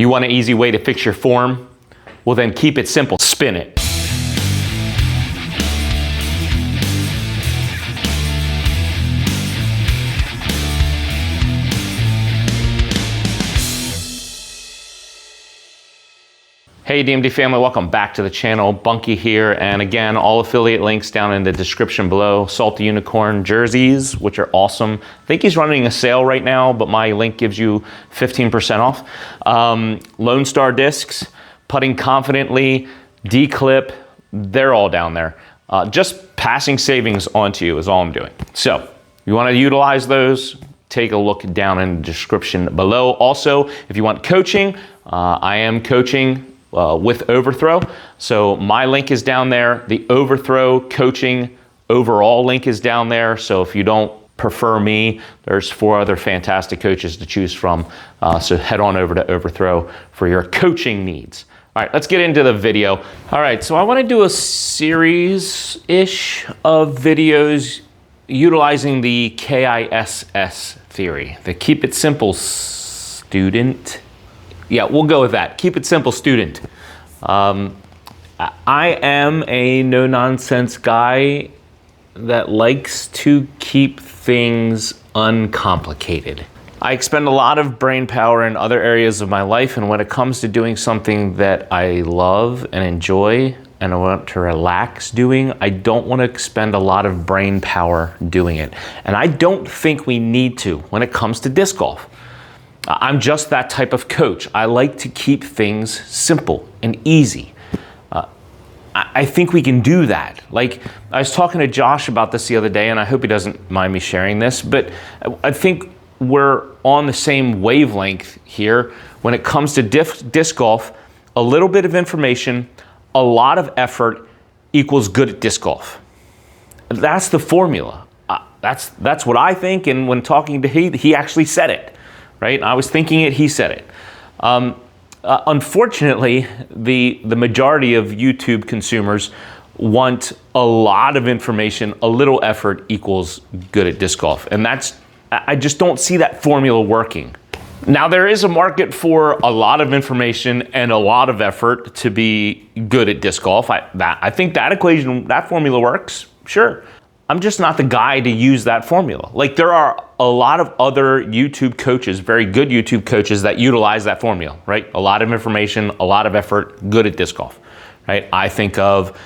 You want an easy way to fix your form? Well, then keep it simple, spin it. Hey DMD family, welcome back to the channel. Bunky here, and again, all affiliate links down in the description below. Salty Unicorn jerseys, which are awesome. I think he's running a sale right now, but my link gives you 15% off. Lone Star discs, putting confidently, D-clip, they're all down there. Just passing savings onto you is all I'm doing. So, you wanna utilize those, take a look down in the description below. Also, if you want coaching, I am coaching with Overthrow. So my link is down there. The Overthrow coaching overall link is down there. So if you don't prefer me, there's 4 other fantastic coaches to choose from. So head on over to Overthrow for your coaching needs. All right, let's get into the video. All right, so I want to do a series-ish of videos utilizing the KISS theory, the keep it simple student. Yeah, we'll go with that. Keep it simple, student. I am a no-nonsense guy that likes to keep things uncomplicated. I expend a lot of brain power in other areas of my life, and when it comes to doing something that I love and enjoy and I want to relax doing, I don't want to expend a lot of brain power doing it. And I don't think we need to when it comes to disc golf. I'm just that type of coach. I like to keep things simple and easy. I think we can do that. Like, I was talking to Josh about this the other day, and I hope he doesn't mind me sharing this, but I think we're on the same wavelength here when it comes to disc golf. A little bit of information, a lot of effort equals good at disc golf. That's the formula. That's what I think, and when talking to he actually said it. Right? I was thinking it, he said it. Unfortunately, the majority of YouTube consumers want a lot of information, a little effort equals good at disc golf. And I just don't see that formula working. Now, there is a market for a lot of information and a lot of effort to be good at disc golf. I think that equation, that formula works, sure. I'm just not the guy to use that formula. Like, there are a lot of other YouTube coaches, very good YouTube coaches that utilize that formula, right? A lot of information, a lot of effort, good at disc golf, right? I think of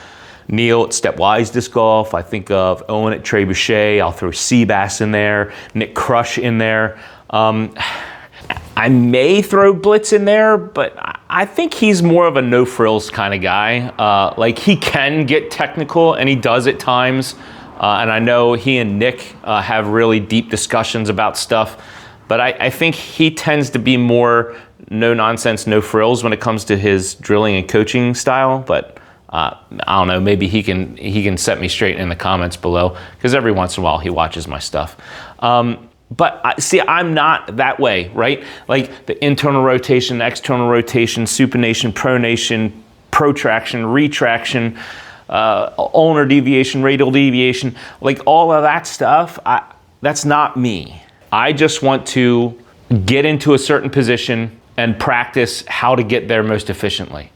Neil at Stepwise Disc Golf. I think of Owen at Trebuchet. I'll throw Seabass in there, Nick Crush in there. I may throw Blitz in there, but I think he's more of a no frills kind of guy. Like, he can get technical, and he does at times. And I know he and Nick have really deep discussions about stuff, but I think he tends to be more no nonsense, no frills when it comes to his drilling and coaching style. But I don't know, maybe he can set me straight in the comments below, because every once in a while he watches my stuff. But see, I'm not that way, right? Like the internal rotation, external rotation, supination, pronation, protraction, retraction, ulnar deviation, radial deviation, like all of that stuff, that's not me. I just want to get into a certain position and practice how to get there most efficiently.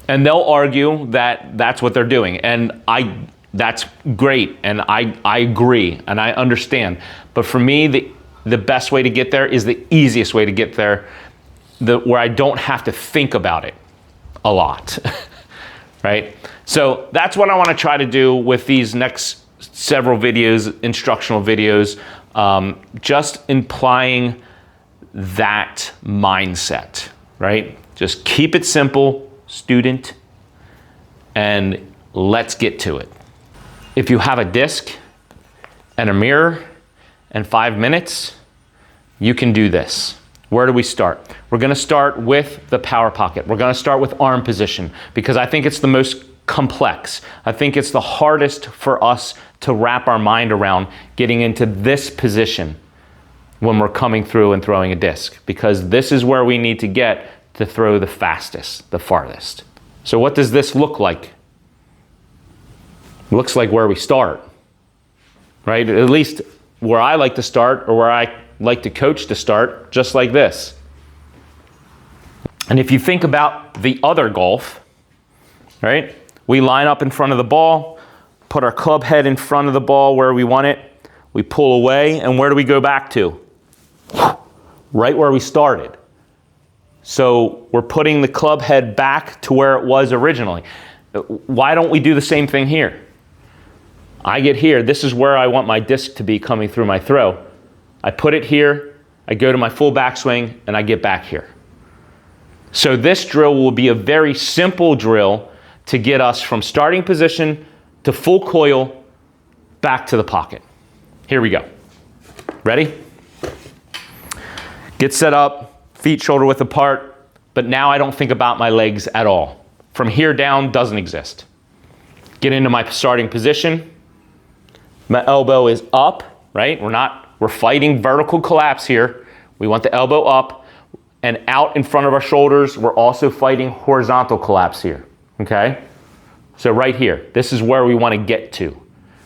And they'll argue that that's what they're doing. And that's great. And I agree and I understand. But for me, the best way to get there is the easiest way to get there, where I don't have to think about it a lot, right? So that's what I want to try to do with these next several videos, instructional videos, just implying that mindset, right? Just keep it simple, student, and let's get to it. If you have a disc and a mirror and 5 minutes, you can do this. Where do we start? We're going to start with the power pocket. We're going to start with arm position, because I think it's the most complex. I think it's the hardest for us to wrap our mind around, getting into this position when we're coming through and throwing a disc, because this is where we need to get to throw the fastest, the farthest. So what does this look like? It looks like where we start, right? At least where I like to start, or where I like to coach to start, just like this. And if you think about the other golf, right? We line up in front of the ball, put our club head in front of the ball where we want it, we pull away, and where do we go back to? Right where we started. So we're putting the club head back to where it was originally. Why don't we do the same thing here? I get here, this is where I want my disc to be coming through my throw. I put it here, I go to my full backswing, and I get back here. So this drill will be a very simple drill to get us from starting position to full coil back to the pocket. Here we go. Ready? Get set up, feet shoulder width apart, but now I don't think about my legs at all. From here down doesn't exist. Get into my starting position. My elbow is up, right? We're fighting vertical collapse here. We want the elbow up and out in front of our shoulders. We're also fighting horizontal collapse here, okay? So right here, this is where we want to get to.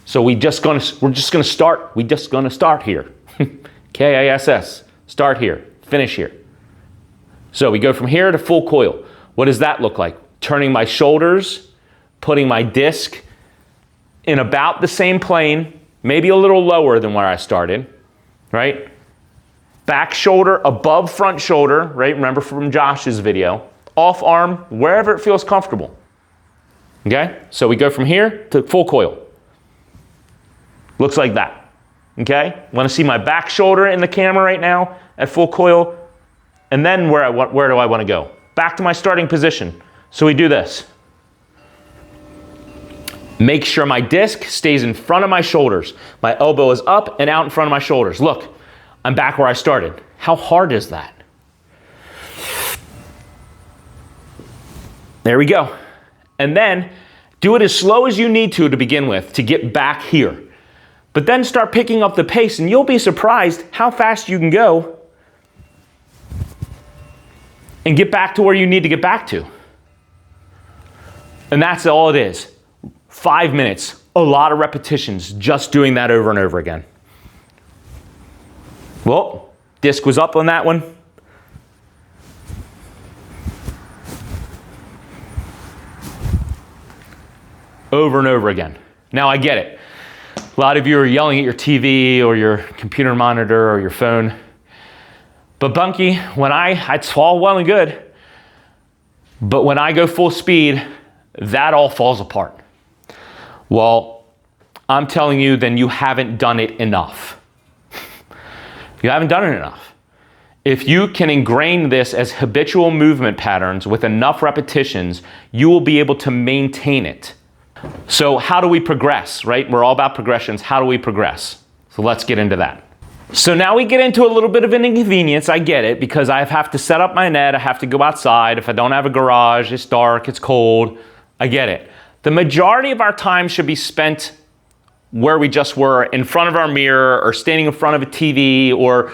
So we're just gonna start here. K-A-S-S, start here, finish here. So we go from here to full coil. What does that look like? Turning my shoulders, putting my disc in about the same plane, maybe a little lower than where I started, right? Back shoulder above front shoulder, right? Remember from Josh's video. Off arm, wherever it feels comfortable. Okay? So we go from here to full coil. Looks like that. Okay? Want to see my back shoulder in the camera right now at full coil? And then where do I want to go? Back to my starting position. So we do this. Make sure my disc stays in front of my shoulders. My elbow is up and out in front of my shoulders. Look, I'm back where I started. How hard is that? There we go. And then do it as slow as you need to begin with to get back here. But then start picking up the pace and you'll be surprised how fast you can go and get back to where you need to get back to. And that's all it is. 5 minutes, a lot of repetitions, just doing that over and over again. Well, disc was up on that one. Over and over again. Now I get it. A lot of you are yelling at your TV or your computer monitor or your phone. But Bunky, it's all well and good, but when I go full speed, that all falls apart. Well, I'm telling you, then you haven't done it enough. You haven't done it enough. If you can ingrain this as habitual movement patterns with enough repetitions, you will be able to maintain it. So how do we progress, right? We're all about progressions. How do we progress? So let's get into that. So now we get into a little bit of an inconvenience. I get it, because I have to set up my net. I have to go outside. If I don't have a garage, it's dark, it's cold. I get it. The majority of our time should be spent where we just were, in front of our mirror or standing in front of a TV or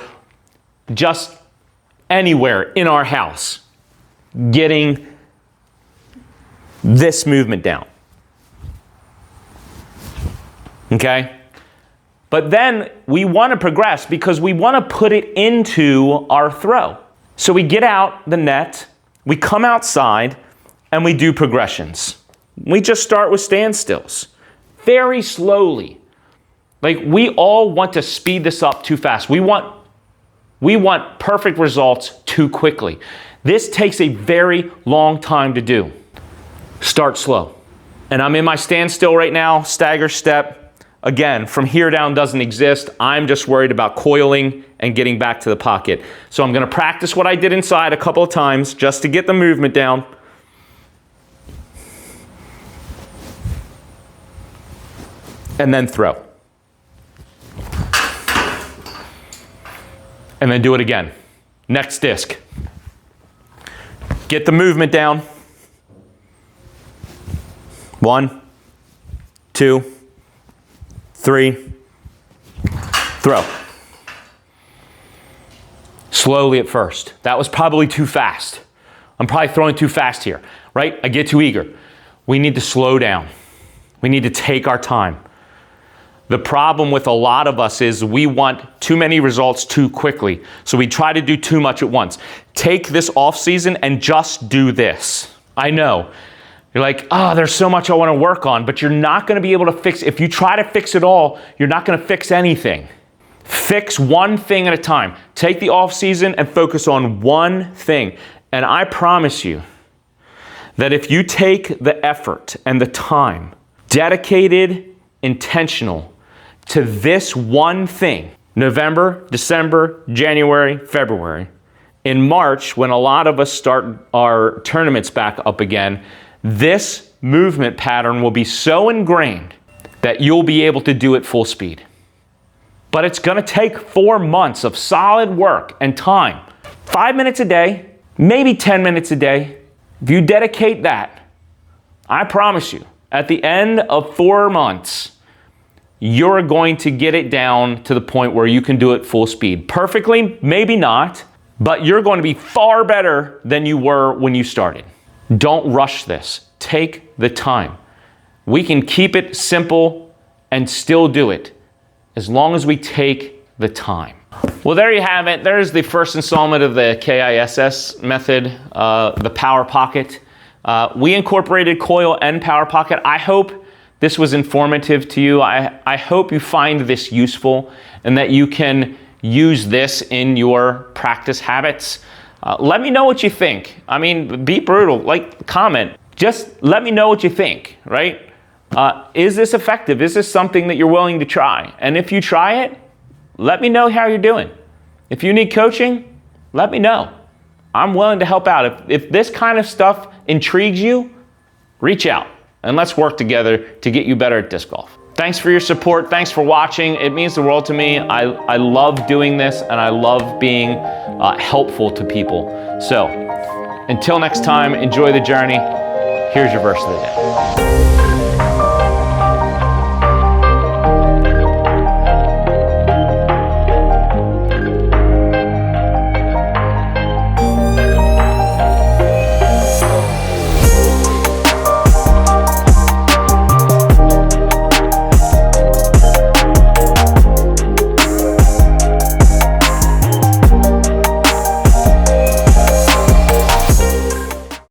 just anywhere in our house, getting this movement down. Okay? But then we want to progress because we want to put it into our throw. So we get out the net, we come outside, and we do progressions. We just start with standstills, very slowly. Like, we all want to speed this up too fast. We want perfect results too quickly. This takes a very long time to do. Start slow. And I'm in my standstill right now, stagger step. Again, from here down doesn't exist. I'm just worried about coiling and getting back to the pocket. So I'm going to practice what I did inside a couple of times just to get the movement down. And then throw. And then do it again. Next disc. Get the movement down. 1, 2, 3, throw. Slowly at first. That was probably too fast. I'm probably throwing too fast here, right? I get too eager. We need to slow down. We need to take our time. The problem with a lot of us is we want too many results too quickly. So we try to do too much at once. Take this off season and just do this. I know. You're like, there's so much I want to work on, but you're not going to be able to fix. If you try to fix it all, you're not going to fix anything. Fix one thing at a time. Take the off season and focus on one thing. And I promise you that if you take the effort and the time, dedicated, intentional, to this one thing, November, December, January, February, in March, when a lot of us start our tournaments back up again, this movement pattern will be so ingrained that you'll be able to do it full speed. But it's gonna take 4 months of solid work and time. 5 minutes a day, maybe 10 minutes a day. If you dedicate that, I promise you, at the end of 4 months, you're going to get it down to the point where you can do it full speed. Perfectly, maybe not, but you're going to be far better than you were when you started. Don't rush this. Take the time. We can keep it simple and still do it as long as we take the time. Well, there you have it. There's the first installment of the KISS method, the Power Pocket. We incorporated coil and Power Pocket. I hope this was informative to you. I hope you find this useful and that you can use this in your practice habits. Let me know what you think. I mean, be brutal, comment. Just let me know what you think, right? Is this effective? Is this something that you're willing to try? And if you try it, let me know how you're doing. If you need coaching, let me know. I'm willing to help out. If this kind of stuff intrigues you, reach out and let's work together to get you better at disc golf. Thanks for your support. Thanks for watching. It means the world to me. I love doing this and I love being helpful to people. So until next time, enjoy the journey. Here's your verse of the day.